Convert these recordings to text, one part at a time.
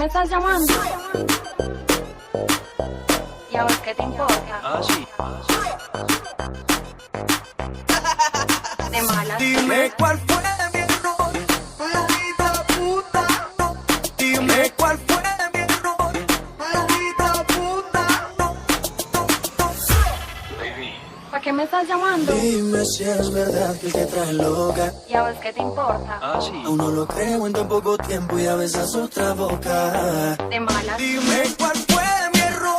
me estás llamando? ¿Y a vos qué te importa? Ah, sí. De malas. Dime cuál fue mi error, maldita puta. Dime cuál fue mi error, maldita puta. ¿Para qué me estás llamando? Dime si es verdad que te trae loca. ¿Y a vos qué te importa? Ah, sí. Aún no lo creo en tan poco tiempo y ya besas otra boca. De malas. Dime cuál fue mi error,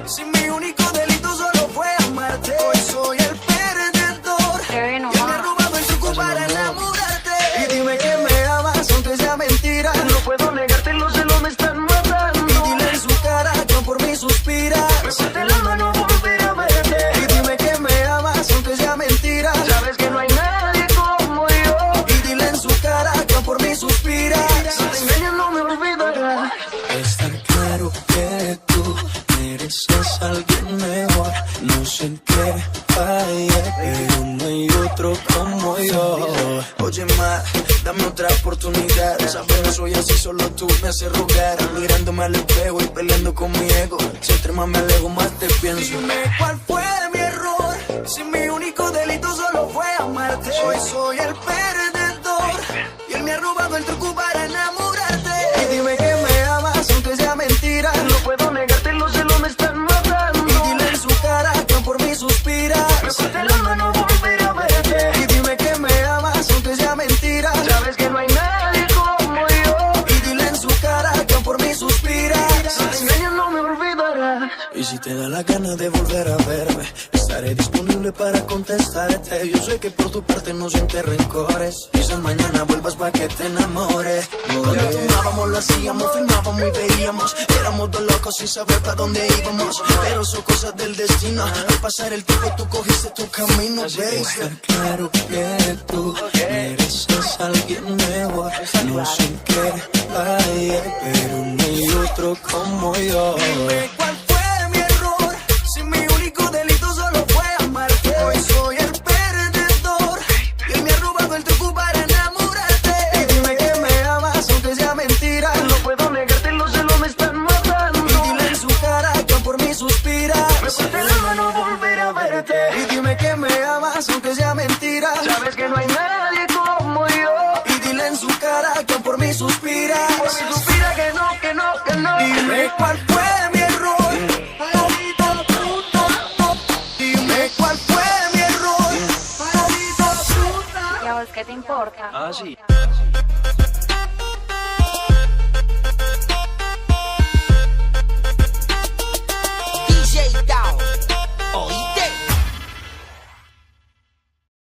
si mi único delito solo fue amarte. Hoy soy el perdedor. Bebé, no Y me he más. robado el truco para enamorarte. Y dime que me amas aunque sea mentira. No puedo negarte, los celos me están matando. Y dile en su cara que por mí suspira. Me suelte la mano, volveré a verte. Y dime que me amas aunque sea mentira. Sabes que no hay nadie como yo. Y dile en su cara que por mí suspira. Si te engañas no me olvidarás. Está claro que tú mereces a alguien mejor. No sé en qué fallé, pero no hay otro como yo. Oye, ma, dame otra oportunidad. Sabes, no soy así, solo tú me haces rogar. Mirándome al espejo y peleando con mi ego. Si entre más me alejo, más te pienso. Dime cuál fue mi error, si mi único delito solo fue amarte. Hoy soy el perdedor y él me ha robado el truco para enamorarte. Y dime que me amas aunque sea mentira. No puedo negarte, los celos me están matando. Y dile en su cara que por mí suspira. Me suelte la mano, volveré a verte. Y dime que me amas aunque sea mentira. Sabes que no hay nadie como yo. Y dile en su cara que por mí suspira. Si te engañas no me olvidarás. Y si te da la gana de volver a verme, estaré disponible para contestarte. Yo sé que por tu parte no sientes rencores. Quizás mañana vuelvas pa' que te enamores. Cuando tomábamos lo hacíamos, filmábamos y veíamos. Éramos dos locos sin saber para dónde íbamos. Pero son cosas del destino. Al pasar el tiempo tú cogiste tu camino, baby. Está claro que tú mereces a alguien mejor. No sé en qué fallé, pero no hay otro como yo. Dime cuál fue mi error, si mi único delito solo fue amarte. Hoy soy el perdedor y él me ha robado el truco para enamorarte. Y dime que me amas aunque sea mentira. No puedo negarte, los celos me están matando. Y dile en su cara que por mí suspira. Me suelte la mano, volveré a verte. Y dime que me amas aunque sea mentira. Sabes que no hay nadie como yo. Y dile en su cara que por mí suspira. Si suspira que no, que no, que no. Dime cuál fue mi error, maldita puta. Dime cuál fue mi error, maldita puta. ¿Y a vos qué te importa? Ah, sí.